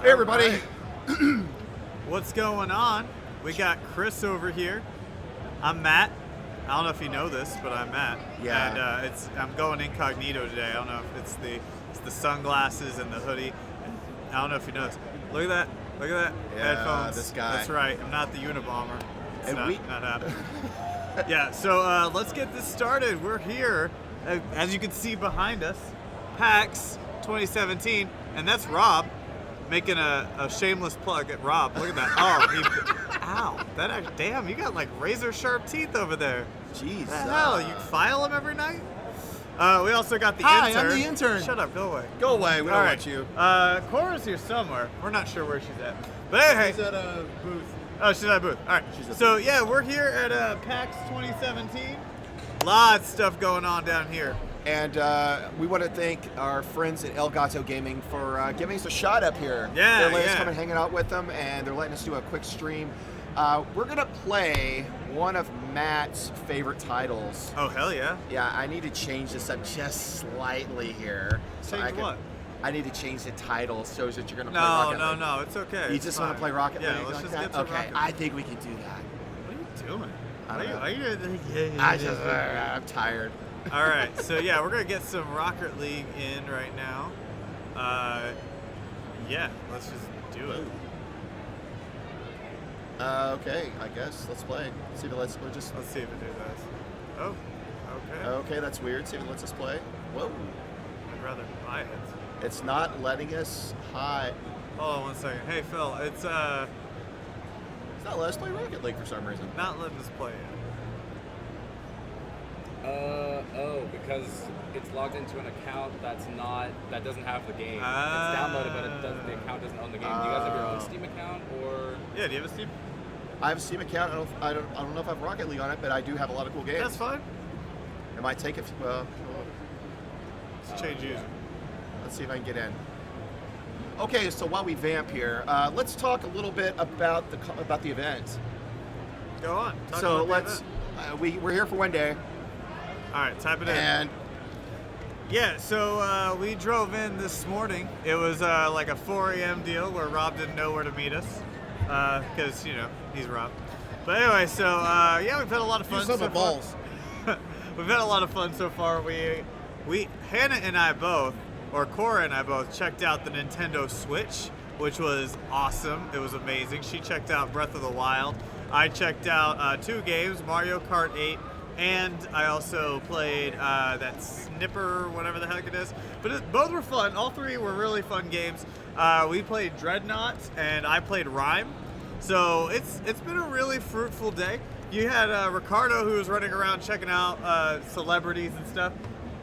Hey, everybody. Right. What's going on? We got Chris over here. I'm Matt. I don't know if you know this, but I'm Matt. Yeah. And I'm going incognito today. I don't know if it's the sunglasses and the hoodie. I don't know if you know this. Look at that. Look at that. Yeah, Headphones. this guy. That's right. I'm not the Unabomber. It's And not happening. Yeah. So let's get this started. We're here, as you can see behind us, PAX 2017, and that's Rob. Making a shameless plug at Rob. Look at that. Oh, ow. Damn, you got like razor sharp teeth over there. Jeez. The hell, you file them every night? We also got the Hi, intern. I'm the intern. Shut up, go away. Go away. We don't All right. want you. Cora's here somewhere. We're not sure where she's at. But hey. He's at a booth. Oh, she's at a booth. All right. So yeah, we're here at PAX 2017. Lots of stuff going on down here. And we want to thank our friends at Elgato Gaming for giving us a shot up here. Yeah, They're letting us yeah. come and hanging out with them, and they're letting us do a quick stream. We're going to play one of Matt's favorite titles. Oh, hell yeah. Yeah, I need to change this up just slightly here. Change what? I need to change the title so that you're going to play No, Rocket no, League. no, it's okay. You It's just want to fine. play Rocket Yeah, League let's like just that? get to Okay, Rocket I League. think we can do that. What are you doing? I don't know. Are you I'm tired. All right, so yeah, we're gonna get some Rocket League in right now. Yeah, let's just do it. Okay, I guess. Let's play. See if it lets. Let's see if it does this. Oh, okay. Okay, that's weird. See if it lets us play. Whoa. I'd rather buy it. It's not letting us hide. Hold on 1 second. Hey Phil, it's It's not letting us play Rocket League for some reason. not letting us play it. Because it's logged into an account that doesn't have the game. Ah. It's downloaded, but the account doesn't own the game. Do you guys have your own Steam account or? Yeah, do you have a Steam? I have a Steam account. I don't know if I have Rocket League on it, but I do have a lot of cool games. That's fine. It might take a few. Let's change user. Let's see if I can get in. Okay, so while we vamp here, let's talk a little bit about the event. Go on. Talk So about the let's. event. We're here for one day, All right, type it in. and Yeah, so we drove in this morning. It was like a 4 a.m. deal where Rob didn't know where to meet us because, he's Rob. But anyway, so yeah, we've had a lot of fun so far. balls. We've had a lot of fun so far. Hannah and I both, or Cora and I both, checked out the Nintendo Switch, which was awesome. It was amazing. She checked out Breath of the Wild. I checked out 2 games, Mario Kart 8, and I also played that Snipper, whatever the heck it is. But both were fun. All 3 were really fun games. We played Dreadnought, and I played Rhyme. So it's been a really fruitful day. You had Ricardo, who was running around checking out celebrities and stuff.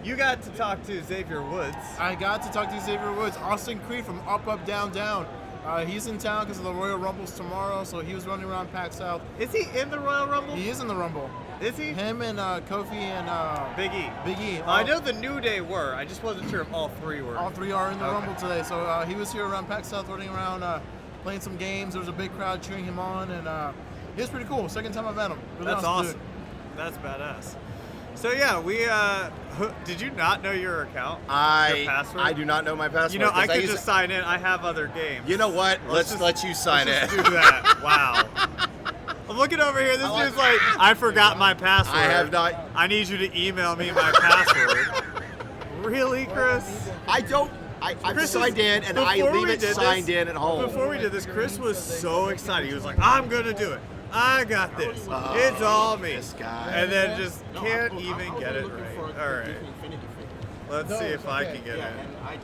You got to talk to Xavier Woods. I got to talk to Xavier Woods, Austin Creed from Up Up Down Down. He's in town because of the Royal Rumbles tomorrow, so he was running around PAX South. Is he in the Royal Rumble? He is in the Rumble. Is he? Him and Kofi and Big E. Big E. I know the New Day were. I just wasn't sure if all 3 were. All 3 are in the Okay. Rumble today, so he was here around PAX South running around, playing some games. There was a big crowd cheering him on, and he was pretty cool. Second time I've met him. Really That's awesome awesome. That's badass. So yeah, we did you not know your account? Your password? I do not know my password. I 'cause could use just it- sign in. I have other games. You know what? Let's just- let you sign Let's it. just do that. Wow. I'm looking over here. This dude's like, I forgot my password. I have not. I need you to email me my password. Really, Chris? I don't. I've Chris signed in, and I before leave we it did signed this- in at home. Before we did this, Chris was so excited. He was like, I'm going to do it. I got this. Oh, It's all me. this guy. And then just can't even get it right. All right. Let's see if I can get in.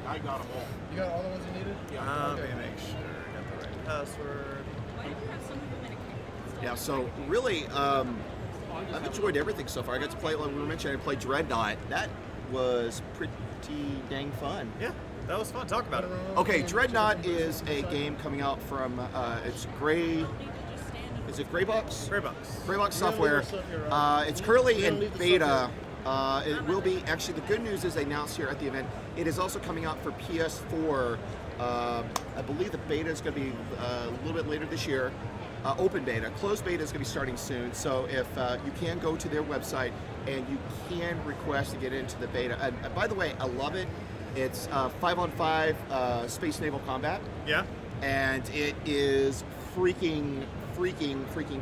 I got them all. You got all the ones you needed? Let me make sure I got the right password. Yeah. So really, I've enjoyed everything so far. I got to play, like we were mentioning, I played Dreadnought. That was pretty dang fun. Yeah, that was fun. Talk about it. Okay, Dreadnought is a game coming out from it's Gray. Is it Graybox? Graybox. Graybox Software. It's currently in beta. It will be, actually, the good news is they announced here at the event, it is also coming out for PS4. I believe the beta is going to be a little bit later this year. Open beta. Closed beta is going to be starting soon. So if you can go to their website and you can request to get into the beta. And by the way, I love it. It's 5-on-5 space naval combat, Yeah. and it is freaking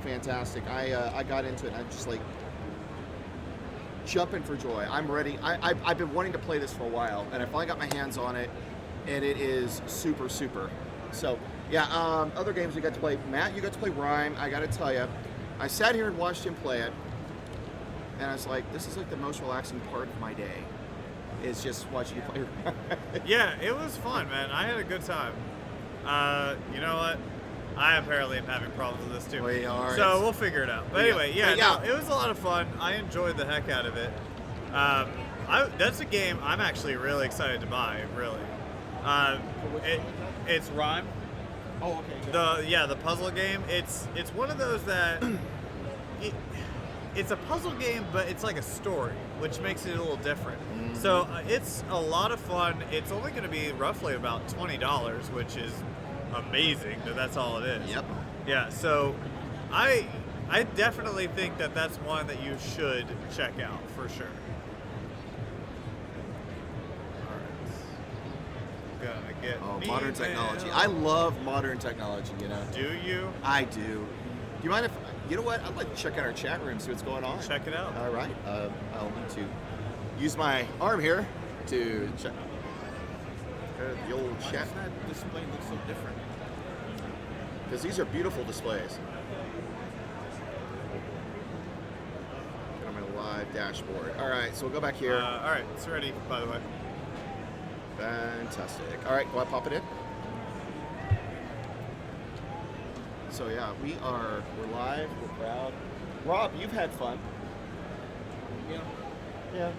fantastic. I got into it. And I'm just like jumping for joy. I'm ready. I've been wanting to play this for a while, and I finally got my hands on it, and it is super. So yeah, other games we got to play. Matt, you got to play Rime. I got to tell you, I sat here and watched him play it, and I was like, this is like the most relaxing part of my day. Is just watching you play Rime. Yeah, it was fun, man. I had a good time. You know what? I apparently am having problems with this too. We are. So we'll figure it out. But anyway, yeah, But yeah. no, it was a lot of fun. I enjoyed the heck out of it. That's a game I'm actually really excited to buy. Really. It's Rime. Oh, okay. The puzzle game. It's one of those that it's a puzzle game, but it's like a story, which makes it a little different. So it's a lot of fun. It's only going to be roughly about $20, which is amazing that that's all it is. Yep. Yeah. So I definitely think that that's one that you should check out for sure. All right. Gonna get Modern email. technology. I love modern technology. You know. Do you? I do. Do you mind if, you know what? I'd like to check out our chat room, see what's going on. Check it out. All right. I'll need to use my arm here to check the old chat. That display looks so different. Because these are beautiful displays. Get on my live dashboard. All right, so we'll go back here. All right, it's ready, by the way. Fantastic. All right, go ahead, pop it in. So yeah, we're live, we're proud. Rob, you've had fun. Yeah. Yeah.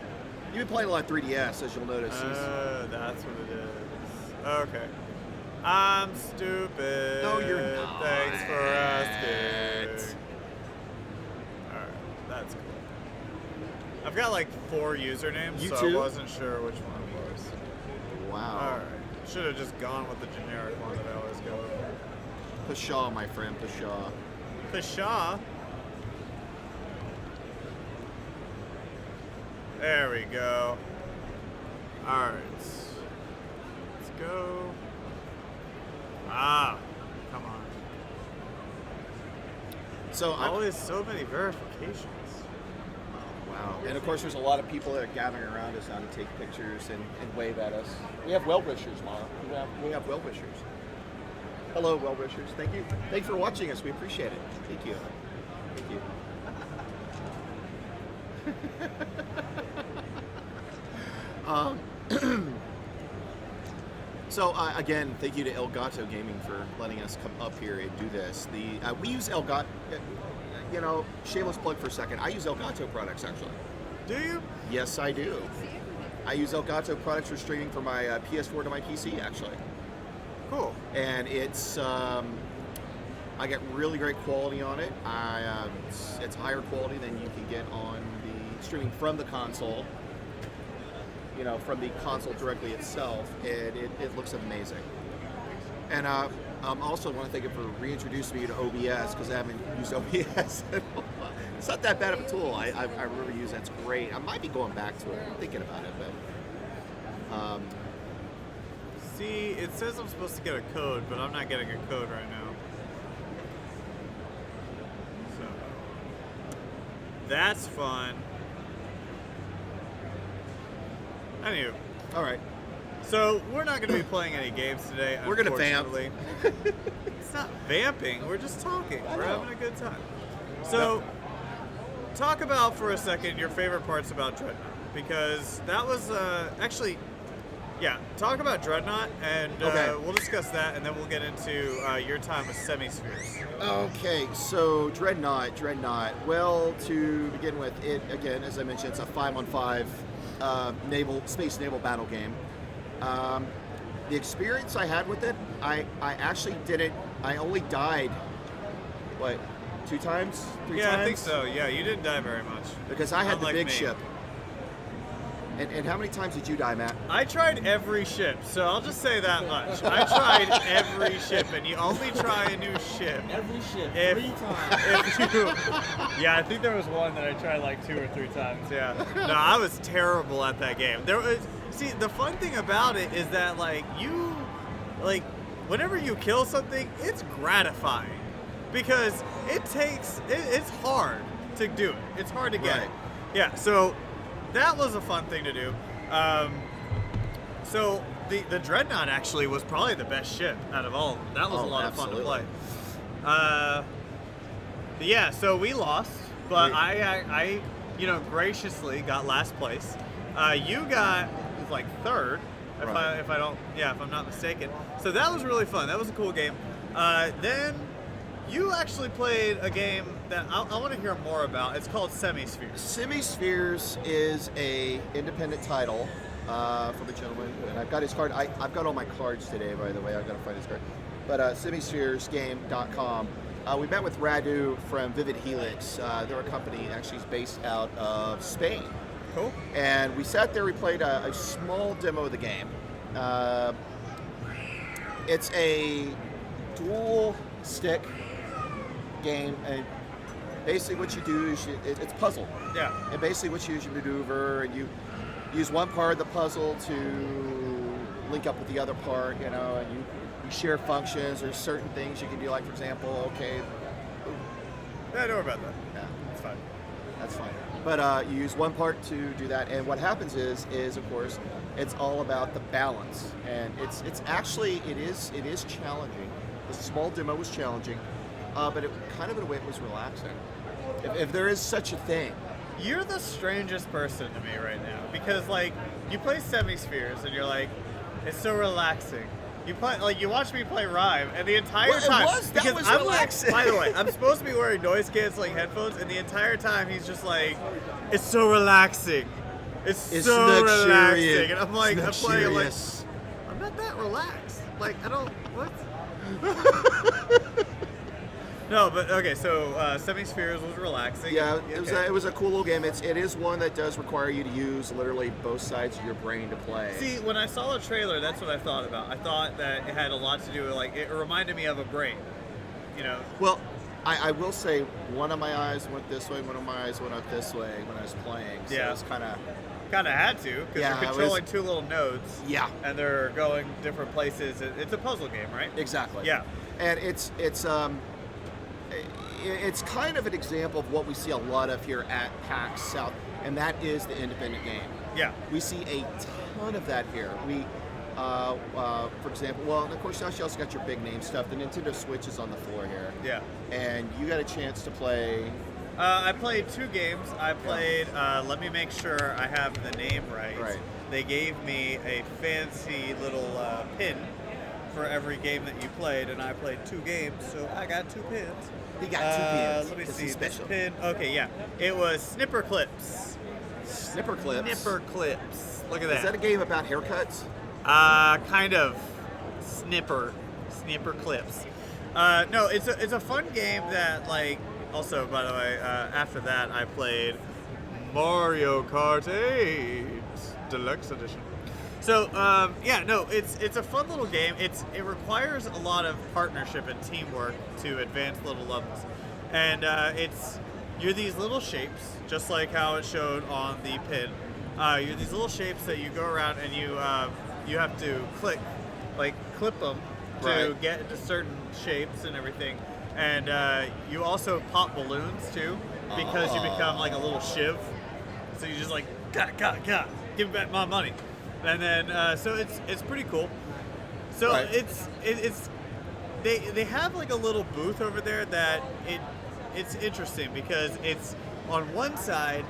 You've been playing a lot of 3DS, as you'll notice. That's what it is. Okay. I'm stupid. No, you're not. Thanks for asking. Alright, that's cool. I've got like 4 usernames, You so too? I wasn't sure which one it was. Wow. Alright. Should have just gone with the generic one that I always go with. Pshaw, my friend, pshaw. Pshaw. There we go. Alright. Let's go. Come on. So Always so many verifications. wow. And of course, there's a lot of people that are gathering around us now to take pictures and wave at us. We have well-wishers, Mara. We have well-wishers. Hello, well-wishers. Thank you. Thanks for watching us. We appreciate it. Thank you. Thank you. So again, thank you to Elgato Gaming for letting us come up here and do this. We use Elgato. You know, shameless plug for a second. I use Elgato products actually. Do you? Yes, I do. I use Elgato products for streaming from my PS4 to my PC actually, Cool. and it's I get really great quality on it. It's higher quality than you can get on the streaming from the console. You know, from the console directly itself, and it looks amazing. And also want to thank you for reintroducing me to OBS because I haven't used OBS in a while. It's not that bad of a tool. I really use it. It's great. I might be going back to it. I'm thinking about it, but See, it says I'm supposed to get a code, but I'm not getting a code right now. So that's fun. Anywho, all right. so we're not going to be playing any games today. We're gonna vamp. unfortunately. It's not vamping. We're just talking. I We're know. having a good time. So, talk about for a second your favorite parts about Dreadnought, because that was actually, yeah. Talk about Dreadnought, and Okay. we'll discuss that, and then we'll get into your time with Semispheres. Okay, so Dreadnought. Well, to begin with, it again, as I mentioned, it's a 5-on-5 space naval battle game. The experience I had with it, I actually didn't. I only died, what, 2 times, 3 Yeah, times? I think so. Yeah, you didn't die very much. Because I had Unlike the big me. ship. And how many times did you die, Matt? I tried every ship, so I'll just say that much. I tried every ship, and you only try a new ship. Every ship, If- 3 times. If you, yeah, I think there was one that I tried like 2 or 3 times. Yeah, no, I was terrible at that game. see, the fun thing about it is that like whenever you kill something, it's gratifying because it's hard to do it. It's hard to get Right. it. Yeah. So that was a fun thing to do. So the Dreadnought actually was probably the best ship out of all of them. That was a lot of fun to absolutely. play. But yeah, so we lost, but We- I graciously got last place. You got like third, if Right. if I'm not mistaken. So that was really fun. That was a cool game. Then you actually played a game that I want to hear more about. It's called Semispheres. Semispheres is a independent title from a gentleman, and I've got his card. I've got all my cards today, by the way. I've got to find his card. But semispheresgame.com. We met with Radu from Vivid Helix. They're a company actually based out of Spain. Cool. And we sat there, we played a small demo of the game. It's a dual stick game, and basically what you do is it's puzzle. Yeah. And basically what you use, you maneuver, and you use one part of the puzzle to link up with the other part, and you share functions. There's certain things you can do, like for example, okay, Yeah, I know about that. yeah, It's fine. that's fine. But you use one part to do that, and what happens is of course, it's all about the balance, and it's actually it is challenging. The small demo was challenging, but it kind of in a way it was relaxing, if there is such a thing. You're the strangest person to me right now because like you play Semispheres and you're like, it's so relaxing. You watch me play Rhyme, and the entire Well, it time was. That because was I'm relaxing. like, by the way, I'm supposed to be wearing noise canceling headphones, and the entire time he's just like, it's so relaxing. It's so luxurious. relaxing, and I'm like, It's I'm playing like, luxurious. I'm not that relaxed. Like I don't what. No, but okay. So Semispheres was relaxing. Yeah, Okay. it was a cool little game. It is one that does require you to use literally both sides of your brain to play. See, when I saw the trailer, that's what I thought about. I thought that it had a lot to do with, like, it reminded me of a brain. You know? Well, I will say one of my eyes went this way, one of my eyes went up this way when I was playing. So Yeah. it was kind of Kind of had to, because Yeah, you're it was- controlling two little nodes. Yeah. And they're going different places. It's a puzzle game, right? exactly. Yeah. And it's kind of an example of what we see a lot of here at PAX South, and that is the independent game. Yeah. We see a ton of that here. We, for example, well, and of course, you also got your big name stuff. The Nintendo Switch is on the floor here. Yeah. And you got a chance to play. I played 2 games. I played, let me make sure I have the name right. Right. They gave me a fancy little pin for every game that you played, and I played 2 games, so I got 2 pins. He got 2 pins. Let me This see. is This special. pin. Okay, yeah. It was Snipper Clips. Snipper Clips. Snipper Clips. Look at Is that a game about haircuts? Kind of. Snipper Clips. No, it's a fun game that, like, also, by the way, after that I played Mario Kart 8 Deluxe Edition. So, yeah, no, it's a fun little game. It requires a lot of partnership and teamwork to advance little levels. And you're these little shapes, just like how it showed on the pin. You're these little shapes that you go around and you have to clip them to Right. get into certain shapes and everything. And you also pop balloons too, because you become like a little shiv. So you just like, God, give me back my money. And then so it's pretty cool. So Right. they have like a little booth over there that it's interesting because it's on one side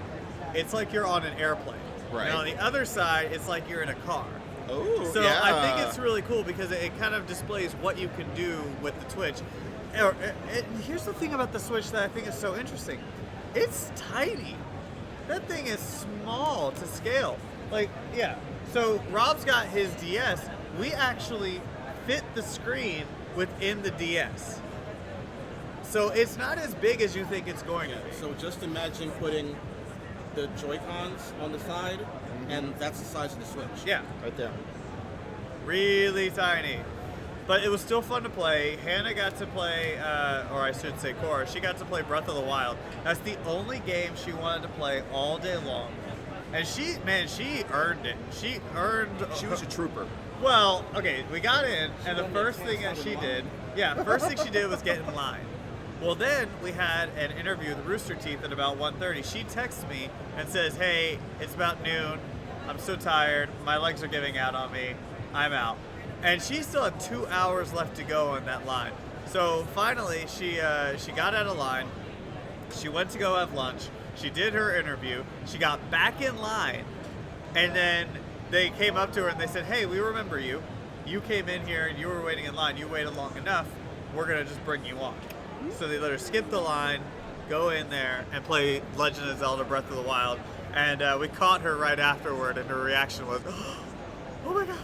it's like you're on an airplane. Right. And on the other side it's like you're in a car. Oh, So yeah. I think it's really cool because it kind of displays what you can do with the Twitch. And here's the thing about the Switch that I think is so interesting. It's tiny. That thing is small to scale. Like, yeah. So Rob's got his DS. We actually fit the screen within the DS. So it's not as big as you think it's going to be. So just imagine putting the Joy-Cons on the side, and that's the size of the Switch. Yeah. right there. Really tiny. But it was still fun to play. Hannah got to play, or I should say Cora, she got to play Breath of the Wild. That's the only game she wanted to play all day long. And she earned it. She was a trooper. Well, okay, we got in, and the first thing that she did, first thing she did was get in line. Well, then we had an interview with Rooster Teeth at about 1:30. She texts me and says, "Hey, it's about noon. I'm so tired. My legs are giving out on me. I'm out." And she still had 2 hours left to go in that line. So finally, she got out of line. She went to go have lunch. She did her interview. She got back in line, and then they came up to her and they said, "Hey, we remember you. You came in here and you were waiting in line. You waited long enough. We're gonna just bring you on." So they let her skip the line, go in there, and play Legend of Zelda: Breath of the Wild. And we caught her right afterward, and her reaction was, "Oh my god!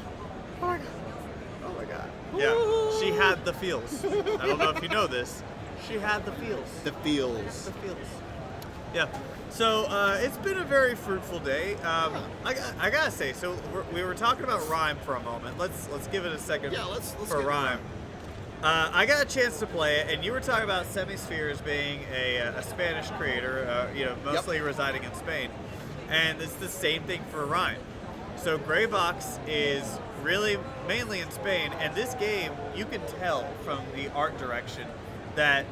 Oh my god! Oh my god!" Yeah, she had the feels. I don't know if you know this. She had the feels. The feels. The feels. Yeah. So it's been a very fruitful day. I gotta say, so we were talking about Rime for a moment. Let's give it a second. Yeah, let's for get Rime. I got a chance to play it, and you were talking about Semispheres being a Spanish creator, mostly residing in Spain, and it's the same thing for Rime. So Greybox is really mainly in Spain, and this game, you can tell from the art direction that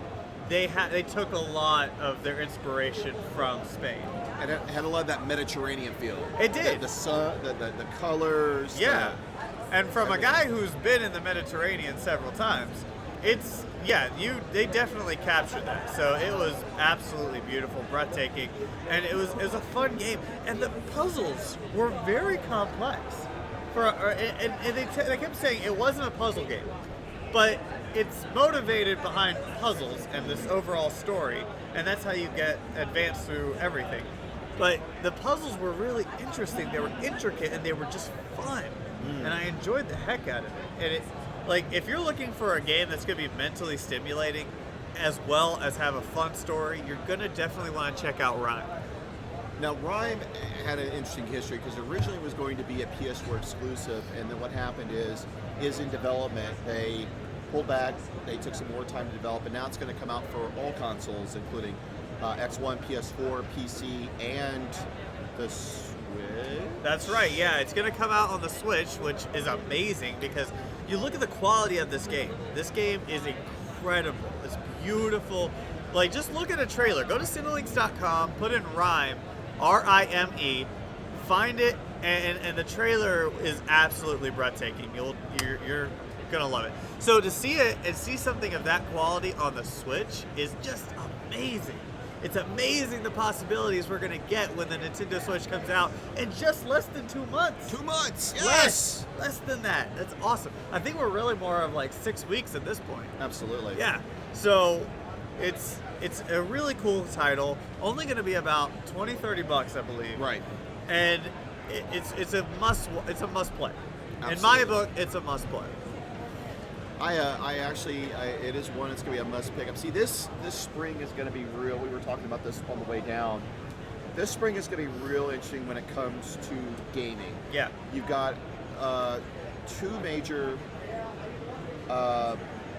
they took a lot of their inspiration from Spain. And it had a lot of that Mediterranean feel. It did. The sun, the colors. Yeah. And from a guy who's been in the Mediterranean several times, they definitely captured that. So it was absolutely beautiful, breathtaking, and it was a fun game. And the puzzles were very complex. And they kept saying it wasn't a puzzle game, but it's motivated behind puzzles and this overall story, and that's how you get advanced through everything. But the puzzles were really interesting. They were intricate and they were just fun, and I enjoyed the heck out of it. And it's like, if you're looking for a game that's going to be mentally stimulating as well as have a fun story, you're going to definitely want to check out Rime. Now, Rime had an interesting history because originally it was going to be a PS4 exclusive, and then what happened is in development they pulled back, they took some more time to develop, and now it's going to come out for all consoles, including X1, PS4, PC, and the Switch. That's right, yeah. It's going to come out on the Switch, which is amazing because you look at the quality of this game. This game is incredible. It's beautiful. Like, just look at a trailer. Go to Cinelinx.com, put in Rime, R-I-M-E, find it, and the trailer is absolutely breathtaking. You're gonna love it. So to see it and see something of that quality on the Switch is just amazing. It's amazing the possibilities we're gonna get when the Nintendo Switch comes out in just less than 2 months. 2 months, yes! Less than that. That's awesome. I think we're really more of like 6 weeks at this point. Absolutely. Yeah. So it's a really cool title. Only going to be about $20-30, I believe. Right. And it's a must play. Absolutely. In my book, it's a must play. It is one that's going to be a must pick up. See, this spring is going to be real. We were talking about this on the way down. This spring is going to be real interesting when it comes to gaming. Yeah. You've got 2 major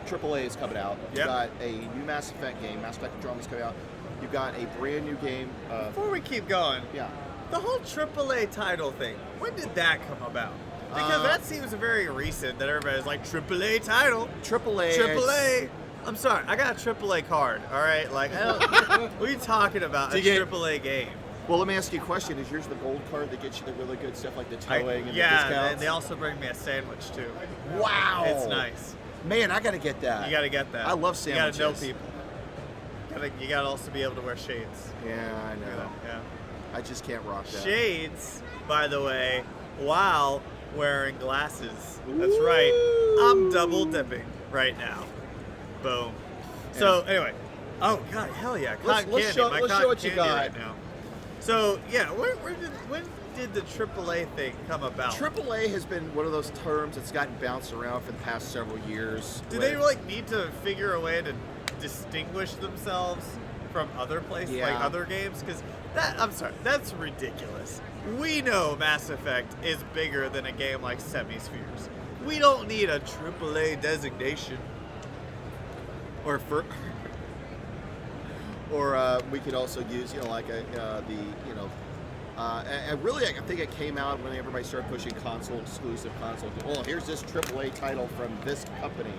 AAAs coming out. You've Yep. got a new Mass Effect game, Mass Effect Andromeda coming out. You've got a brand new game. Before we keep going, Yeah. the whole AAA title thing, when did that come about? Because that seems very recent that everybody's like, AAA title. AAA. AAA. I'm sorry, I got a AAA card, all right? Like, what are you talking about? A AAA game. Well, let me ask you a question. Is yours the gold card that gets you the really good stuff like the towing and the yeah, discounts? and they also bring me a sandwich too. Wow. It's nice. Man, I got to get that. You got to get that. I love sandwiches. You got to know people. You got to also be able to wear shades. Yeah, I know. Yeah. I just can't rock that. Shades, by the way, while wearing glasses. That's right. I'm double dipping right now. Boom. So anyway, oh god, hell yeah, cotton Let's candy. show- My let's cotton show what you candy got. right now. So yeah, when did the AAA thing come about? AAA has been one of those terms that's gotten bounced around for the past several years. Do they like need to figure a way to distinguish themselves from other places, like Yeah. other games? Because I'm sorry, that's ridiculous. We know Mass Effect is bigger than a game like Semispheres. We don't need a AAA designation. Or we could also use, like the And really, I think it came out when everybody started pushing console exclusive console. Well, here's this AAA title from this company.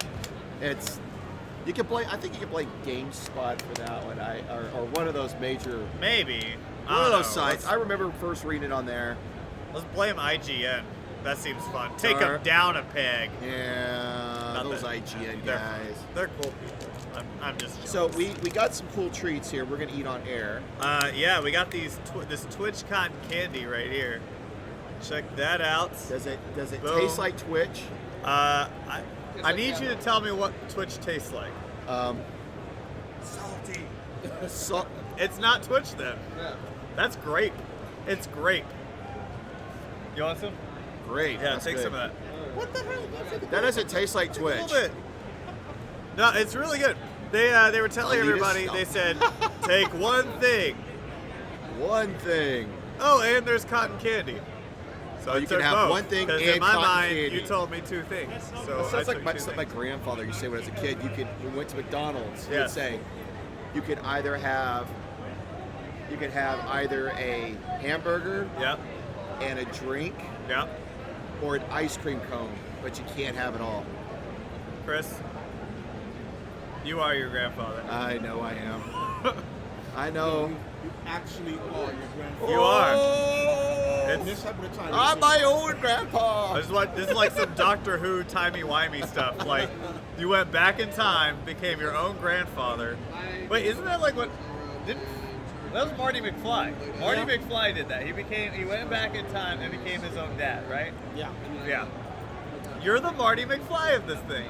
It's you can play. I think you can play GameSpot for that one. Or one of those major Maybe. I one don't of those know. sites. I remember first reading it on there. Let's blame IGN. That seems fun. Take Alright. them down a peg. Yeah, Not those that- IGN They're, guys. they're cool people. I'm just jealous. So we got some cool treats here. We're gonna eat on air. Yeah, we got these this Twitch cotton candy right here. Check that out. Does it Boom. taste like Twitch? I need you to tell me what Twitch tastes like. Salty. So, It's not Twitch then. That's grape. It's grape. You want some? great. Yeah, That's take good. some of that. What the hell? That doesn't taste like A Twitch. little bit. No, it's really good. They were telling Elitist everybody. stuff. They said, take one thing. One thing. Oh, and there's cotton candy. So I you can took have both, one thing 'cause and in my cotton mind, candy. you told me two things. So That I sounds took like my, two something my things. grandfather used to say when I was a kid. We went to McDonald's. He would Yes. say, you could either have either a hamburger Yep. and a drink, Yep. or an ice cream cone, but you can't have it all. Chris, you are your grandfather. I know I am. I know. You actually are your grandfather. You are. And this type of time. I'm my own grandpa. This is like some Doctor Who timey-wimey stuff. Like, you went back in time, became your own grandfather. Wait, isn't that like what? That was Marty McFly. Marty McFly did that. He went back in time and became his own dad, right? Yeah. Yeah. You're the Marty McFly of this thing.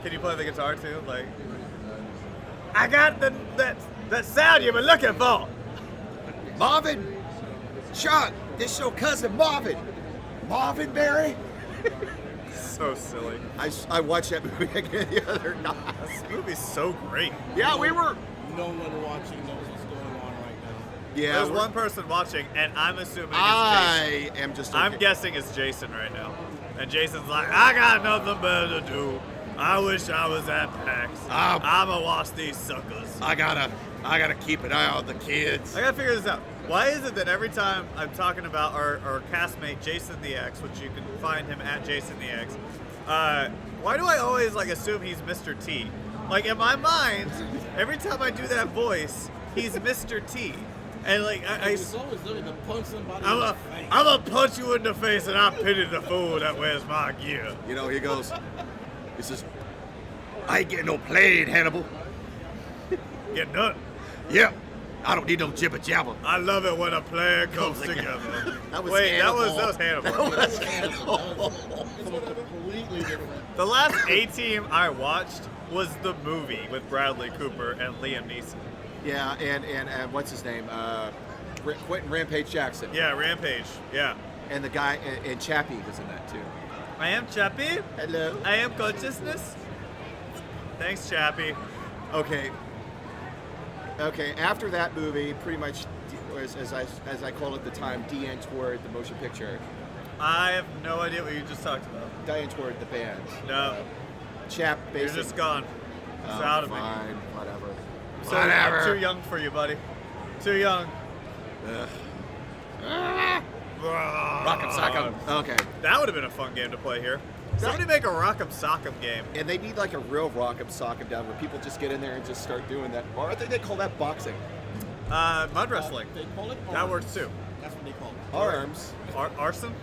Can you play the guitar too? Like, I got that sound you've been looking for. Marvin, Chuck, this your cousin Marvin. Marvin Berry. So silly. I watched that movie again the other night. This movie's so great. Yeah, we were. No one watching knows what's going on right now. Yeah, There's we're- one person watching, and I'm assuming it's Jason. I am just. I'm guessing it's Jason right now. And Jason's like, I got nothing better to do. I wish I was at PAX. I'ma watch these suckers. I gotta keep an eye on the kids. I gotta figure this out. Why is it that every time I'm talking about our castmate Jason the X, which you can find him at Jason the X, why do I always like assume he's Mr. T? Like in my mind, every time I do that voice, he's Mr. T. And like It's always looking to punch somebody in I'm the face. gonna punch you in the face, and I pity the fool that wears my gear. You know, he goes. He says, "I ain't getting no plane, Hannibal. Get done. Yep, I don't need no jibber jabber." I love it when a plan comes together. together. That was Wait, that was Hannibal. Hannibal. That was Hannibal. Something completely different. The last A-Team I watched was the movie with Bradley Cooper and Liam Neeson. Yeah, and what's his name? Quentin Rampage Jackson. Yeah, Rampage. Yeah. And the guy and Chappie was in that too. I am Chappie. Hello. I am consciousness. Thanks, Chappie. Okay. After that movie, pretty much, as I called it at the time, DN toward the motion picture. I have no idea what you just talked about. Dying toward the band. No, Chap you're basically. just gone. It's Oh, out of me. fine, whatever. So, Whatever. I'm too young for you, buddy. Too young. Rock'em sock'em. Okay. That would have been a fun game to play here. Somebody make a Rock'em Sock'em game. And they need like a real rock'em sock'em down where people just get in there and just start doing that. Or I think they call that boxing. Mud wrestling. They call it arms. That works too. That's what they call it. Arms. Arson?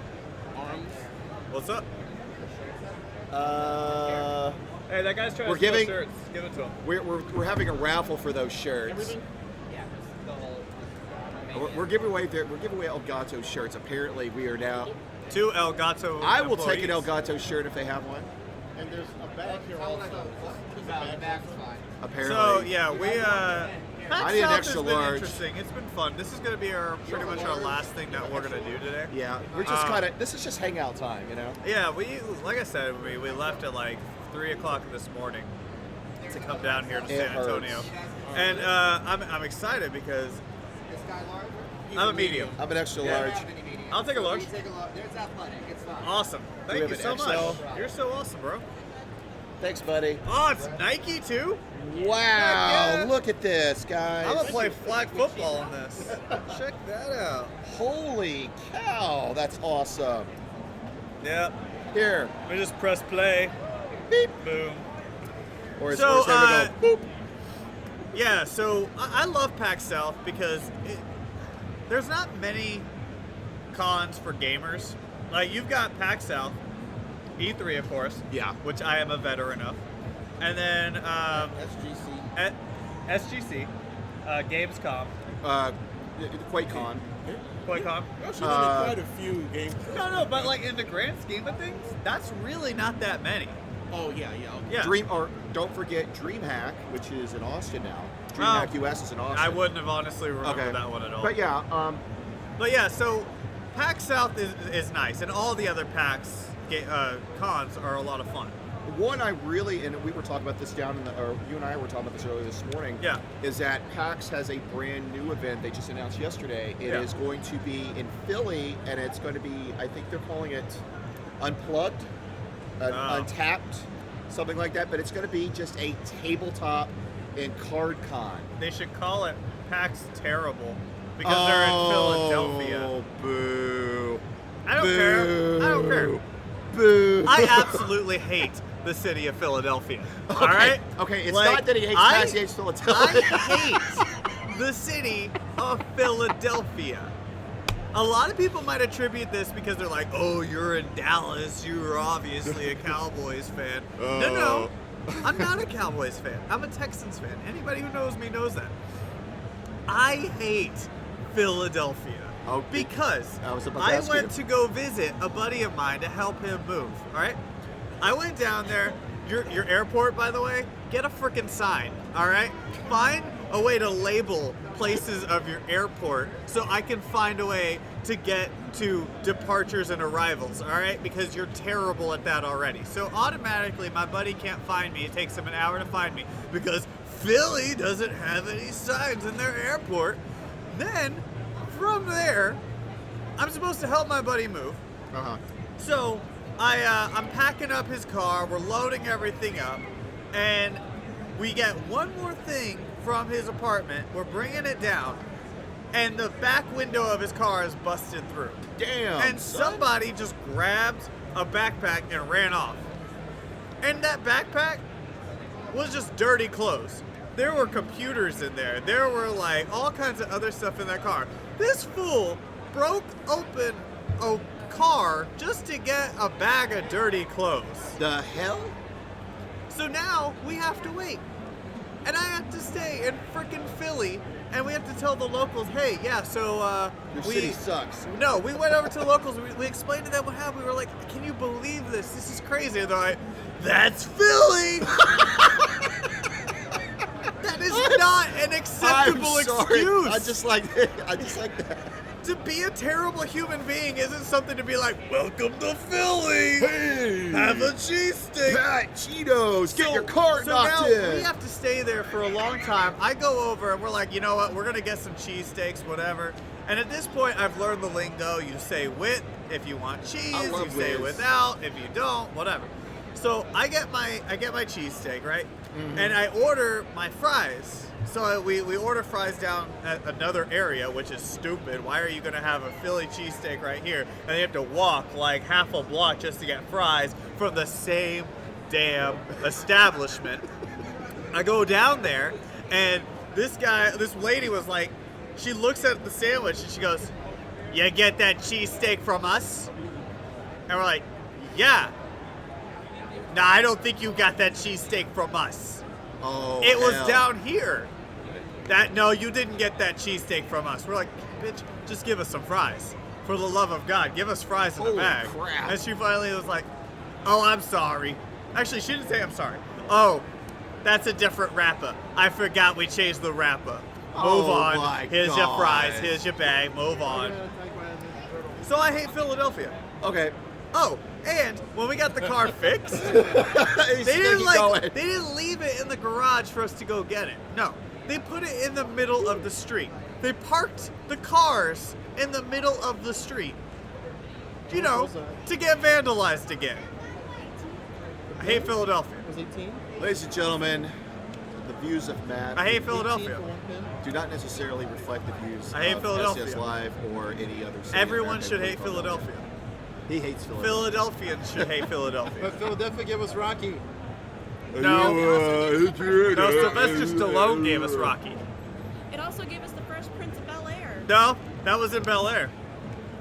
Arms. What's up? Hey, that guy's trying We're to sell giving- shirts. Give it to him. We're having a raffle for those shirts. Everything. We're giving away Elgato shirts. Apparently, we are now. 2 Elgato. I will take an employees. Elgato shirt if they have one. And there's a bag here also. Apparently. So yeah, we I need an South extra has been large. Interesting. It's been fun. This is gonna be pretty much our last thing that we're gonna do today. Yeah, we're just kind of. This is just hangout time, you know. Yeah, like I said, we left at like 3 o'clock this morning to come down here to It San Antonio, hurts. and I'm excited because I'm a medium. I'm an extra Yeah. large. I'll take a large. There's athletic. It's fine. Awesome. Thank have you an so XL? much. You're so awesome, bro. Thanks, buddy. Oh, it's Nike too? Wow, yeah. look at this, guys. I'm gonna play flag football in this. Check that out. Holy cow, that's awesome. Yep. Here, We just press play. beep. Boom. Or as So, far we go, boop. Yeah, so I love PAX South because there's not many cons for gamers. Like, you've got PAX South, E3, of course. Yeah. Which I am a veteran of. And then SGC. at SGC, Gamescom, QuakeCon. QuakeCon. Actually, done quite a few games. No, but like in the grand scheme of things, that's really not that many. Oh yeah, yeah. Yeah. Don't forget DreamHack, which is in Austin now. DreamHack US is in Austin. I wouldn't have honestly remembered that one at all. But yeah, But yeah, so PAX South is nice, and all the other PAX cons are a lot of fun. one I really, and we were talking about this or you and I were talking about this earlier this morning. Yeah. Is that PAX has a brand new event they just announced yesterday. It is going to be in Philly, and it's going to be, I think they're calling it Unplugged, Untapped, something like that. But it's going to be just a tabletop and card con. They should call it PAX Terrible because they're in Philadelphia. Oh, boo. I don't care. I don't care. Boo. I absolutely hate the city of Philadelphia. All right? Okay, it's Like, not that he hates PAX, he hates Philadelphia. I hate the city of Philadelphia. A lot of people might attribute this because they're like, oh, you're in Dallas. You're obviously a Cowboys fan. No. I'm not a Cowboys fan. I'm a Texans fan. Anybody who knows me knows that. I hate Philadelphia. Oh, Because I was about to I ask went you. to go visit a buddy of mine to help him move, all right? I went down there. Your airport, by the way, get a freaking sign, all right? Find a way to label places of your airport so I can find a way to get to departures and arrivals, all right? Because you're terrible at that already. So automatically, my buddy can't find me. It takes him an hour to find me because Philly doesn't have any signs in their airport. Then, from there, I'm supposed to help my buddy move. Uh-huh. So I'm packing up his car, we're loading everything up, and we get one more thing from his apartment, we're bringing it down, and the back window of his car is busted through. Damn. And son. somebody just grabbed a backpack and ran off. And that backpack was just dirty clothes. There were computers in there. There were like all kinds of other stuff in that car. This fool broke open a car just to get a bag of dirty clothes. The hell? So now we have to wait. And I have to stay in frickin' Philly, and we have to tell the locals, hey, yeah, so Your city sucks. No, we went over to the locals. We explained to them what happened. We were like, can you believe this? This is crazy. And they're like, that's Philly! That is not an acceptable I'm sorry. excuse. I just like that. To be a terrible human being isn't something to be like, welcome to Philly! Hey! Have a cheesesteak! Pat Cheetos, get your car so knocked now in. we have to stay there for a long time. I go over and we're like, you know what? We're gonna get some cheesesteaks, whatever. And at this point, I've learned the lingo. You say with if you want cheese. I love You say whiz. without if you don't. Whatever. So I get my cheesesteak, right? Mm-hmm. And I order my fries. So we order fries down at another area, which is stupid. Why are you gonna have a Philly cheesesteak right here, and you have to walk like half a block just to get fries from the same damn establishment? I go down there, and this lady was like, she looks at the sandwich and she goes, "You get that cheesesteak from us?" And we're like, "Yeah." "Nah, I don't think you got that cheesesteak from us. Oh, It was hell. down here." No, you didn't get that cheesesteak from us. We're like, bitch, just give us some fries. For the love of God, give us fries in the Holy bag. crap. And she finally was like, "Oh, I'm sorry." Actually, she didn't say I'm sorry. "Oh, that's a different wrapper. I forgot we changed the wrapper. Move Oh on. my Here's your God. fries. Here's your bag. Move on." So I hate Philadelphia. Okay. Oh, and when we got the car fixed, They they didn't leave it in the garage for us to go get it. No, they put it in the middle of the street. They parked the cars in the middle of the street. You know, to get vandalized again. I hate Philadelphia. Was 18? Ladies and gentlemen, the views of Matt I hate 18 Philadelphia. for 1 pin. do not necessarily reflect the views I hate of Philadelphia. SCS Live or any other city. Everyone American should hate football. Philadelphia. He hates Philadelphia. Philadelphians should hate Philadelphia. But Philadelphia gave us Rocky. No, Sylvester Stallone gave us Rocky. It also gave us the Fresh Prince of Bel Air. No, that was in Bel Air.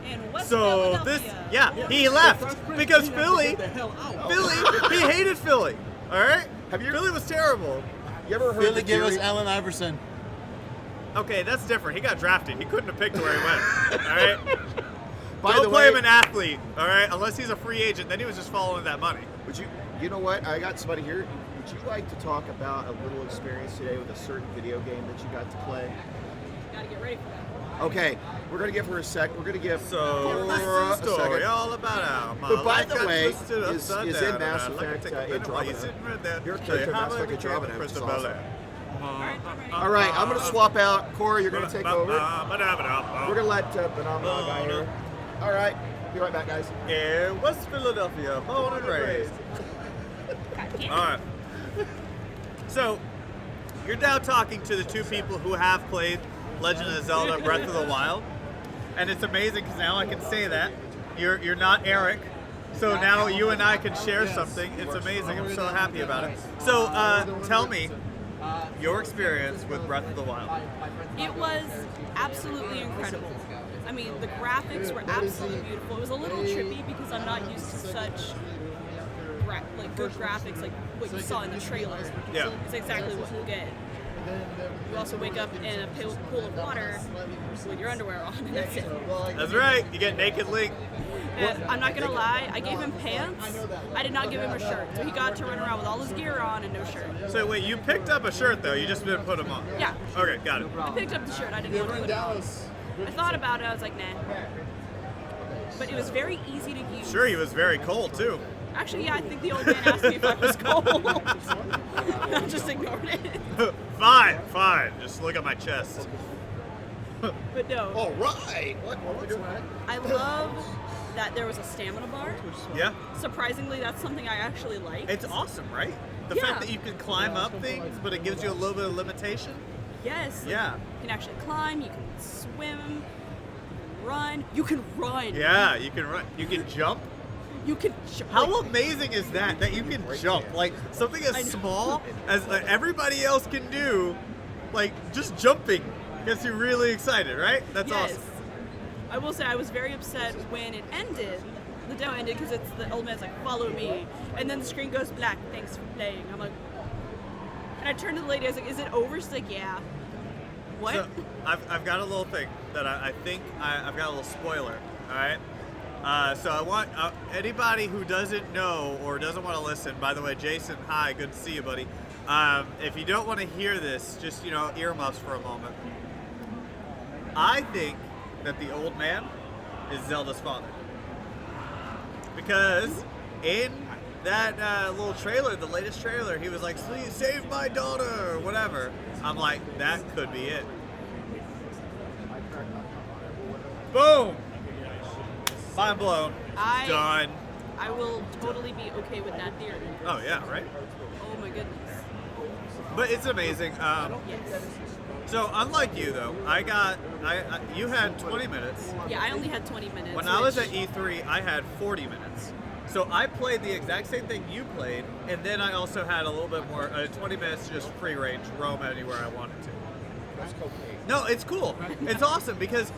And West So Philadelphia. this, yeah, he left because Philly, he hated Philly. All right, Philly was terrible. You ever heard Philly the gave us theory? Allen Iverson. Okay, that's different. He got drafted. He couldn't have picked where he went. All right. By Don't the play way, him an athlete. All right, unless he's a free agent. Then he was just following that money. would you know what? I got somebody here. Would you like to talk about a little experience today with a certain video game that you got to play? Gotta get ready for that. Okay, we're gonna give her a sec. We're gonna give So Cora this is a the story second. all about how my But by life the got way, twisted is upside in down, Mass and I'd like to Effect, take a minute while you're Andromeda. sitting right there. Your Tell you character, how Mass I Effect became Andromeda, the which Prince is of Bel awesome. Air. All right, I'm gonna swap out. Cora, you're gonna take over. We're gonna let Banana guy here. All right, be right back, guys. In West Philadelphia, born and raised. All right. So, you're now talking to the two people who have played Legend of Zelda: Breath of the Wild, and it's amazing because now I can say that you're not Eric. So now you and I can share something. It's amazing. I'm so happy about it. So, tell me your experience with Breath of the Wild. It was absolutely incredible. I mean, the graphics were absolutely beautiful. It was a little trippy because I'm not used to such good graphics like what you saw in the trailers. Yeah. It's exactly what you get. You also wake up in a pool of water with your underwear on, and that's it. That's right. You get naked Link. And I'm not gonna lie, I gave him pants. I did not give him a shirt, so he got to run around with all his gear on and no shirt. So wait, you picked up a shirt though. You just didn't put them on. Yeah, Okay, got it. I picked up the shirt. I didn't want to put it on. I thought about it. I was like, nah. But it was very easy to use. Sure, he was very cold too. Actually, yeah, I think the old man asked me if I was cold. I just ignored it. Fine. Just look at my chest. But no, All right. What are we doing? I love that there was a stamina bar. Yeah. Surprisingly, that's something I actually like. It's awesome, right? The Yeah. fact that you can climb up things, but it gives you a little bit of limitation. Yes. Yeah. You can actually climb, you can swim, you can run. You can run. Yeah, you can run. You can jump. You can jump. How amazing is that? That you can jump. Like something I as know. small as everybody else can do, like just jumping gets you really excited, right? That's Yes. awesome. I will say I was very upset when it ended. The demo ended because it's the old man's like, follow me. And then the screen goes black, thanks for playing. I'm like, and I turned to the lady, I was like, is it over? She's like, yeah. What? So I've got a little thing that I think I've got a little spoiler. All right. So I want anybody who doesn't know or doesn't want to listen. By the way, Jason, hi, good to see you, buddy. If you don't want to hear this, just earmuffs for a moment. I think that the old man is Zelda's father because in that little trailer, the latest trailer, he was like, "Please save my daughter," or whatever. I'm like, that could be it. Boom. Mind blown. Done. I will totally be okay with that theory. Oh yeah, right. Oh my goodness. But it's amazing. Yes. So unlike you though, you had 20 minutes. Yeah, I only had 20 minutes. When I was at which- E3, I had 40 minutes. So I played the exact same thing you played, and then I also had a little bit more, 20 minutes just free range, roam anywhere I wanted to. No, it's cool. It's awesome because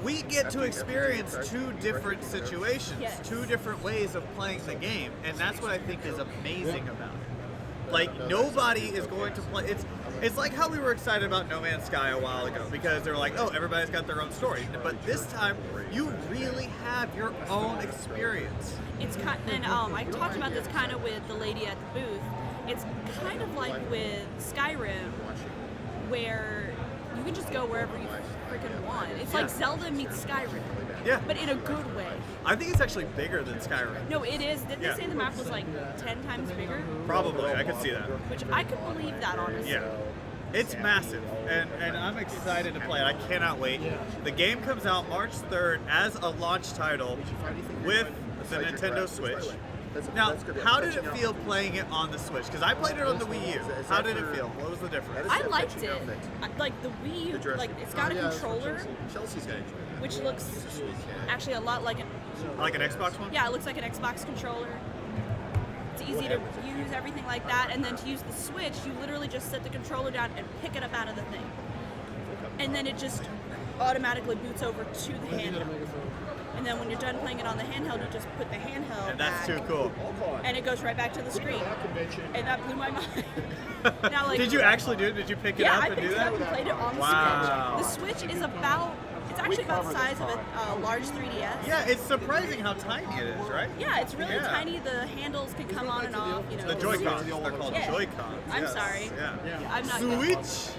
we get to experience two different situations, Yes. two different ways of playing the game, and that's what I think is amazing about it. Like nobody is going to play. It's like how we were excited about No Man's Sky a while ago because they were like, oh, everybody's got their own story. But this time, you really have your own experience. It's kind, and I talked about this kind of with the lady at the booth. It's kind of like with Skyrim, where you can just go wherever you freaking want. It's like Zelda meets Skyrim, Yeah, but in a good way. I think it's actually bigger than Skyrim. No, it is. Didn't Yeah. they say the map was like 10 times bigger? Probably, I could see that. Which I could believe that, honestly. Yeah. It's massive, and I'm excited to play it. I cannot wait. The game comes out March 3rd as a launch title with the Nintendo Switch. Now, that's good. how did it feel playing it on the Switch? Because I played it on the Wii U. Is How that did it for- feel? What was the difference? I liked it. Like the Wii, like it's got a controller, Chelsea's got it. which looks actually a lot like Like an Xbox one? yeah, it looks like an Xbox controller. It's easy to use, everything like that. And then to use the Switch, you literally just set the controller down and pick it up out of the thing. And then it just automatically boots over to the handheld. And then when you're done playing it on the handheld, you just put the handheld And that's back, too cool. and it goes right back to the screen. And that blew my mind. Now, like, Did you actually do it? Did you pick it yeah, up I and do picked it that? up and played it on the Wow. Switch. The Switch is it's actually about the size of a large 3DS. Yeah, it's surprising how tiny it is, right? Yeah, it's really Yeah. tiny. The handles can come on and off. You know, The Joy-Cons. They're called Yeah. Joy-Cons. I'm yes. sorry. Yeah. I'm not good. Switch.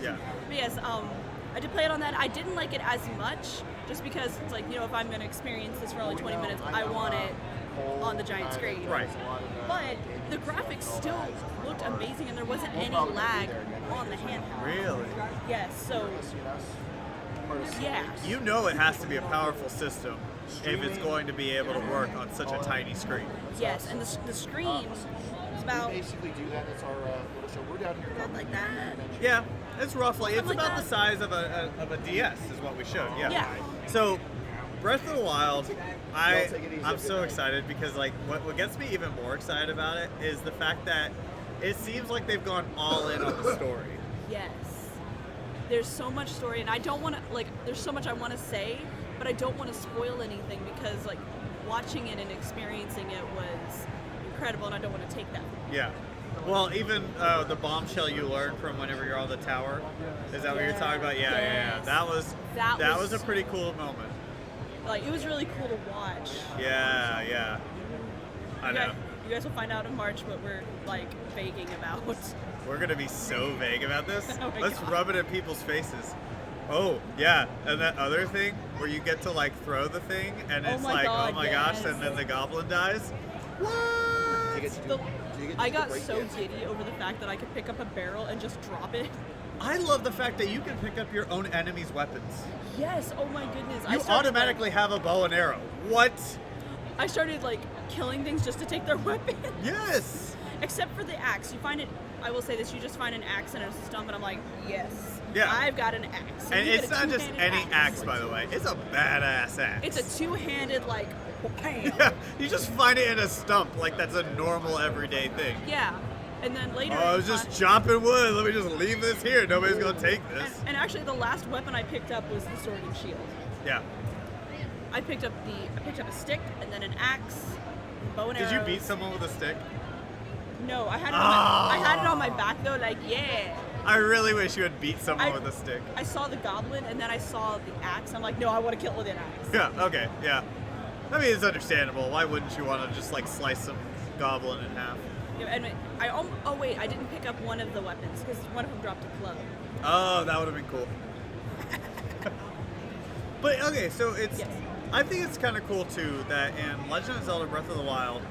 Yeah. But yes, I did play it on that. I didn't like it as much, just because it's like, if I'm going to experience this for only 20 minutes, I want it on the giant screen. Right. But the graphics still looked amazing, and there wasn't any lag on the handheld. Really? Yes, so yeah. You know it has to be a powerful system if it's going to be able to work on such a tiny screen. Yes, and the screen is about Basically, do that. That's our little show. We're down here. like that. Yeah, it's roughly. It's Something like about the that. size of a DS is what we showed. Yeah. Yeah. So, Breath of the Wild, I'm so excited because like what gets me even more excited about it is the fact that it seems like they've gone all in on the story. Yes. There's so much story, and I don't want to, there's so much I want to say, but I don't want to spoil anything because, watching it and experiencing it was incredible, and I don't want to take that. Yeah. Well, even the bombshell you learned from whenever you're on the tower, is that what you're talking about? Yeah, Yes. That was That was was- a pretty cool moment. It was really cool to watch. Yeah. I know. You guys will find out in March what we're, vaguing about. We're gonna be so vague about this. Oh my Let's God. rub it in people's faces. Oh yeah, and that other thing where you get to throw the thing, and Oh it's my God, oh my gosh, yes. and then the goblin dies. What? I got so giddy over the fact that I could pick up a barrel and just drop it. I love the fact that you can pick up your own enemy's weapons. Yes, oh my goodness. You automatically have a bow and arrow. What? I started, killing things just to take their weapon. Yes. Except for the axe. You find it, I will say this, you just find an axe and it's a stump, and I'm like, yes. Yeah. I've got an axe. And you it's get a not just two-handed any axe, by the way. It's a badass axe. It's a two-handed, bam. Yeah, you just find it in a stump like that's a normal everyday thing. Yeah. And then later. Oh, I was just chopping wood. Let me just leave this here. Nobody's gonna take this. And actually, the last weapon I picked up was the sword and shield. Yeah. I picked up a stick and then an axe, bow and Did you arrows. beat someone with a stick? No, I had it. I had it on my back though. Yeah. I really wish you had beat someone I- with a stick. I saw the goblin and then I saw the axe. I'm like, no, I want to kill it with an axe. Yeah. Okay. Yeah. I mean, it's understandable. Why wouldn't you want to just slice some goblin in half? Yeah, and oh wait, I didn't pick up one of the weapons because one of them dropped a club. Oh, that would have been cool. But okay, so it's. Yes. I think it's kind of cool too that in Legend of Zelda: Breath of the Wild,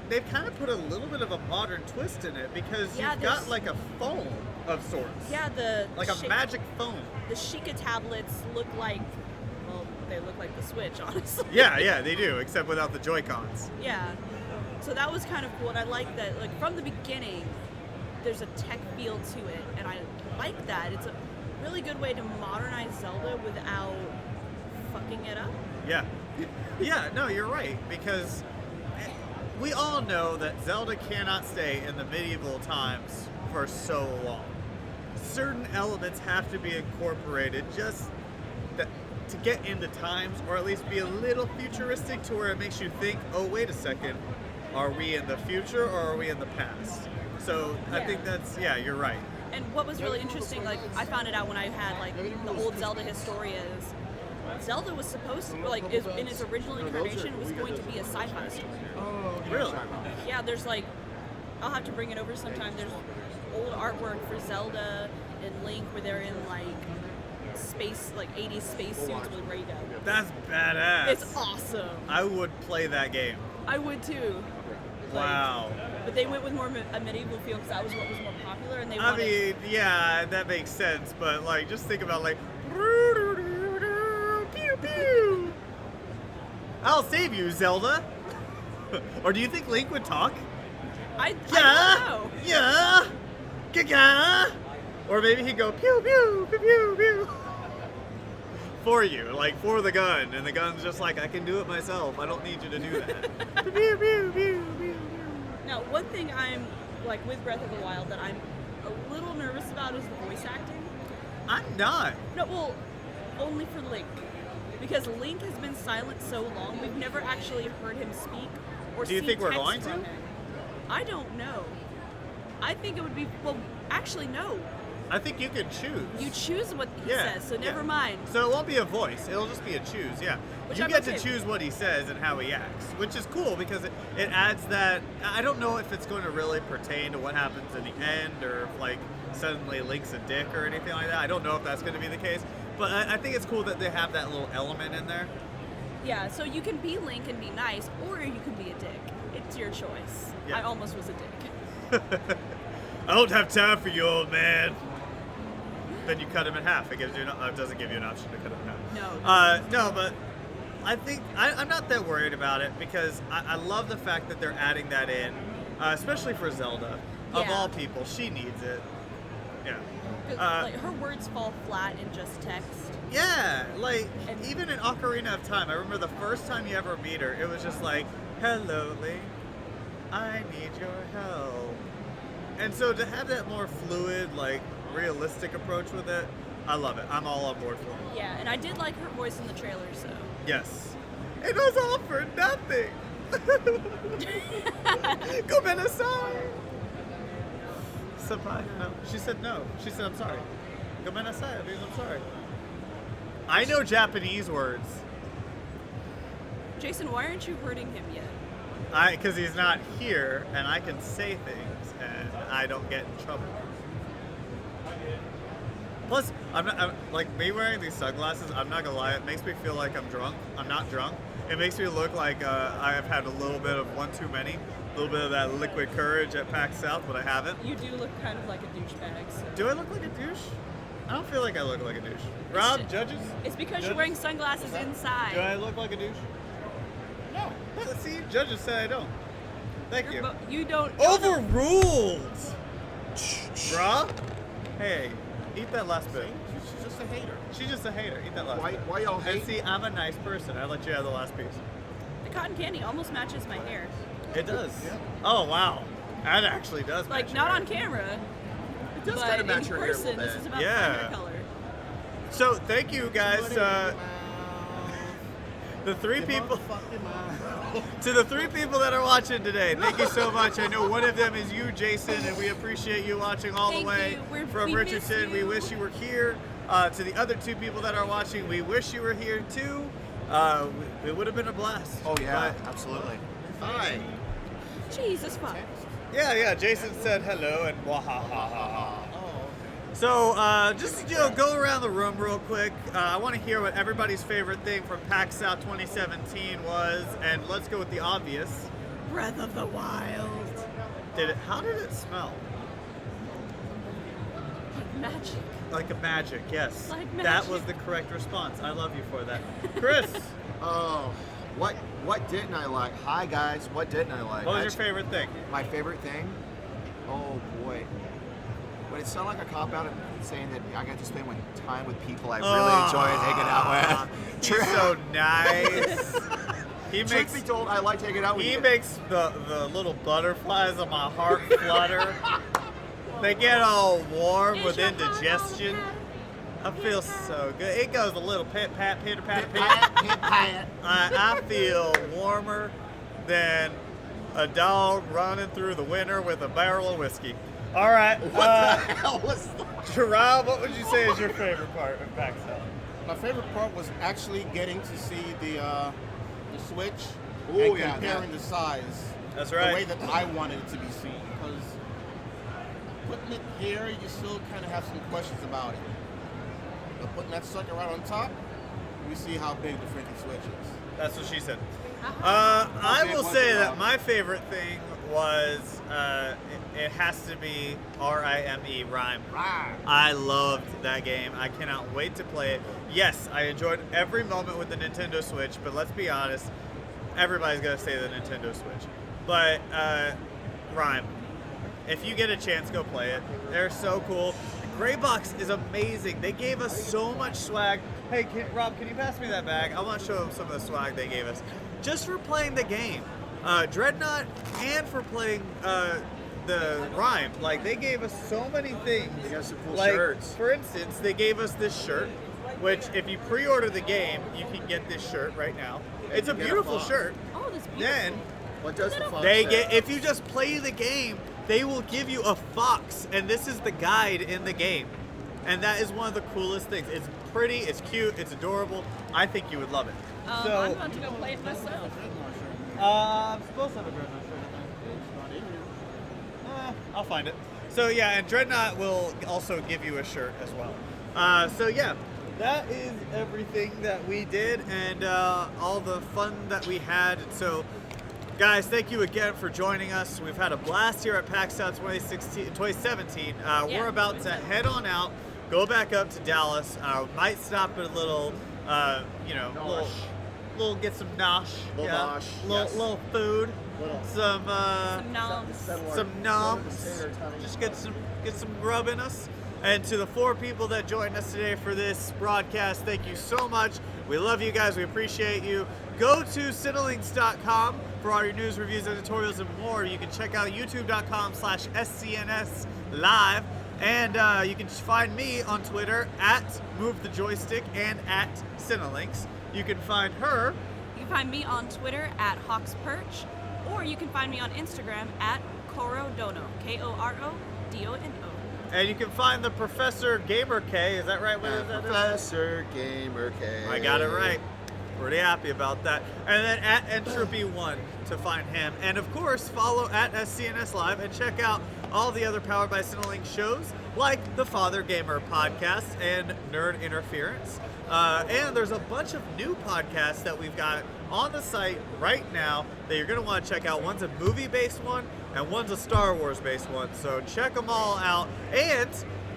they've kind of put a little bit of a modern twist in it because Yeah, you've got there's- a phone of sorts. Yeah, Like a magic phone. The Sheikah tablets look like, they look like the Switch, honestly. Yeah, they do, except without the Joy-Cons. Yeah. So that was kind of cool, and I like that. From the beginning, there's a tech feel to it, and I like that. It's a really good way to modernize Zelda without fucking it up. Yeah. Yeah, no, you're right, because we all know that Zelda cannot stay in the medieval times for so long. Certain elements have to be incorporated just to get into times, or at least be a little futuristic to where it makes you think, oh, wait a second, are we in the future or are we in the past? So I think you're right. And what was really interesting, I found it out when I had the old Zelda Historias. Zelda was supposed to, in its original incarnation, was going to be a sci-fi story. Really? Yeah, there's I'll have to bring it over sometime. There's old artwork for Zelda and Link where they're in space, 80s space suits with ray gun. That's badass. It's awesome. I would play that game. I would too. Wow. But they went with more a medieval feel because that was what was more popular, and they I wanted. mean, yeah, that makes sense, but just think about pew pew. I'll save you, Zelda. Or do you think Link would talk? I don't know. Yeah. Gaga. Or maybe he'd go pew pew pew pew pew. For you, like for the gun, and the gun's just like, I can do it myself. I don't need you to do that. Pew, pew, pew, pew, pew. Now, one thing I'm like with Breath of the Wild that I'm a little nervous about is the voice acting. I'm not. No, well, only for Link. Because Link has been silent so long, we've never actually heard him speak or Do you see think we're text going from to? him. I don't know. I think it would be, well, actually, no. I think you can choose. You choose what he Yeah, says, so yeah. never mind. So it won't be a voice. It'll just be a choose. Yeah. Which You I'm get okay to choose what he says and how he acts, which is cool because it adds that. I don't know if it's going to really pertain to what happens in the end or if like suddenly Link's a dick or anything like that. I don't know if that's going to be the case, but I think it's cool that they have that little element in there. Yeah, so you can be Link and be nice, or you can be a dick. It's your choice. Yeah. I almost was a dick. I don't have time for you, old man. Then you cut him in half. It gives you it doesn't give you an option to cut him in half. No. No, but I think I'm not that worried about it because I love the fact that they're adding that in, especially for Zelda. Of Yeah. all people, she needs it. Yeah. 'Cause, like, her words fall flat in just text. Yeah, like And- even in Ocarina of Time, I remember the first time you ever meet her, it was just like, "Hello, Link, I need your help." And so to have that more fluid, like realistic approach with it, I love it. I'm all on board for it. Yeah, and I did like her voice in the trailer, so. Yes. It was all for nothing. Go aside. Senpai, no. She said no. She said, I'm sorry. Go aside. Means I'm sorry. I know Japanese words. Jason, why aren't you hurting him yet? Because he's not here, and I can say things, and I don't get in trouble. Plus, I'm like me wearing these sunglasses. I'm not gonna lie, it makes me feel like I'm drunk. I'm not drunk. It makes me look like I have had a little bit of one too many, a little bit of that liquid courage at PAX South, but I haven't. You do look kind of like a douchebag. So. Do I look like a douche? I don't feel like I look like a douche. Rob, ju- judges? It's because Judges? you're wearing sunglasses inside. Do I look like a douche? No. See, judges say I don't. Thank you. You don't. Overruled! Bruh? Hey, eat that last bit. She's just a hater. She's just a hater. Eat that last bit. Why y'all And hate? see, I'm a nice person. I let you have the last piece. The cotton candy almost matches my hair. It does. Oh, wow. That actually does Like, match not your on hair. camera, It does but kind of in match your hair a person, little this bit. is about Yeah. my hair color. So, thank you guys. The three people. To the three people that are watching today, thank you so much. I know one of them is you, Jason, and we appreciate you watching all Thank the way you. from We miss Richardson. We you. wish you were here. To the other two people that are watching, we wish you were here too. It would have been a blast. Oh yeah, But, absolutely. Hi. Jesus fuck. yeah. Jason said hello and wahahaha. Oh, So just go around the room real quick. I want to hear what everybody's favorite thing from PAX South 2017 was, and let's go with the obvious. Breath of the Wild. How did it smell? Like magic. Like a magic, yes. Like That magic. was the correct response. I love you for that. Chris, Oh, what didn't I like? Hi guys, what didn't I like? what was your Actually, favorite thing? My favorite thing? Oh boy. Would it sound like a cop out of saying that I got to spend time with people I really enjoyed hanging out with? He's so nice. He Truth makes be told, I liked hanging out with he you. makes the little butterflies on my heart flutter. They get all warm Is with your heart indigestion. on I feel so good. It goes a little pit pat, pitter pat, pit. Pat. I feel warmer than a dog running through the winter with a barrel of whiskey. All right, What the hell was that? Gerard, what would you say is your favorite part of PAX South? my favorite part was actually getting to see the Switch Ooh, and yeah, comparing that- the size. That's The right. way that I wanted it to be seen. Because putting it here, you still kind of have some questions about it. But putting that sucker right on top, we see how big the freaking Switch is. That's what she said. Uh-huh. I Okay, will once say in a that while. my favorite thing was it has to be R-I-M-E, Rhyme. I loved that game. I cannot wait to play it. Yes, I enjoyed every moment with the Nintendo Switch, but let's be honest, everybody's gonna say the Nintendo Switch, but Rhyme, if you get a chance, go play it. They're so cool. Graybox is amazing. They gave us so much swag. Hey, Rob, can you pass me that bag? I want to show them some of the swag they gave us just for playing the game. Dreadnought and for playing the Rhyme. Like, they gave us so many things. They got some cool like, shirts. For instance, they gave us this shirt, which if you pre-order the game, you can get this shirt right now. It's a you get a beautiful fox. shirt. Oh, that's beautiful. Then What does the fox they say? get, if you just play the game, they will give you a fox, and this is the guide in the game. And that is one of the coolest things. It's pretty, it's cute, it's adorable. I think you would love it. I'm about to go play it myself. I'm supposed to have a Dreadnought shirt, I think. I'll find it. So yeah, and Dreadnought will also give you a shirt as well. So yeah, that is everything that we did and all the fun that we had. So guys, thank you again for joining us. We've had a blast here at PAX South 2017. We're about to head on out, go back up to Dallas. Might stop at a little, little get some nosh. Little nosh, yes. Little food. Some Noms. some noms. Just get some rub in us. And to the 4 people that joined us today for this broadcast, thank you so much. We love you guys. We appreciate you. Go to Cinelinks.com for all your news, reviews, editorials, and more. You can check out youtube.com/SCNS live. And you can find me on Twitter at MoveTheJoystick and at Cinelinks. You can find her. You can find me on Twitter at HawksPerch, or you can find me on Instagram at Korodono, KORODONO. And you can find the Professor Gamer K. Is that right? What is that? Professor Gamer K. I got it right. Pretty happy about that. And then at Entropy1 to find him. And of course, follow at SCNS Live and check out all the other Powered by Cinelinks shows like the Father Gamer podcast and Nerd Interference. And there's a bunch of new podcasts that we've got on the site right now that you're going to want to check out. One's a movie-based one and one's a Star Wars-based one. So check them all out. And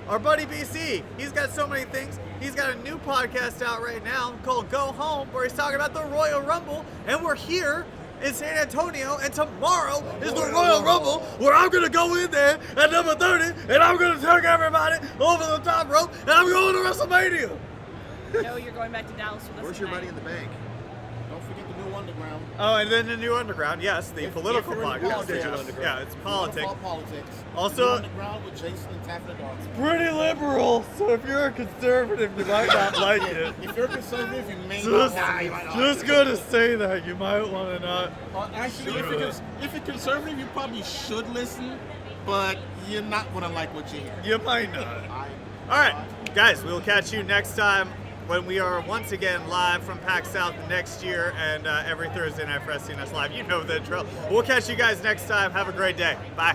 our buddy BC, he's got so many things. He's got a new podcast out right now called Go Home, where he's talking about the Royal Rumble, and we're here in San Antonio, and tomorrow is the Royal Rumble, where I'm gonna go in there at number 30, and I'm gonna take everybody over the top rope, and I'm going to WrestleMania. No, you're going back to Dallas with us Where's your tonight. money in the bank? Don't forget the new Underground. Oh, and then the New Underground, yes, the If political you're in podcast. politics. Yeah, it's Politics. politics. Politics. Also- New Underground with Jason and Taffy Darts. Pretty liberal, so if you're a conservative, you might not like it. If you're conservative, you may Just, not. You might not. just gonna say that you might want to not. Actually, if you're conservative, you probably should listen, but you're not gonna like what you hear. You might not. All right, guys, we'll catch you next time when we are once again live from PAX South next year and every Thursday night for SCNS Live. You know the drill. We'll catch you guys next time. Have a great day. Bye.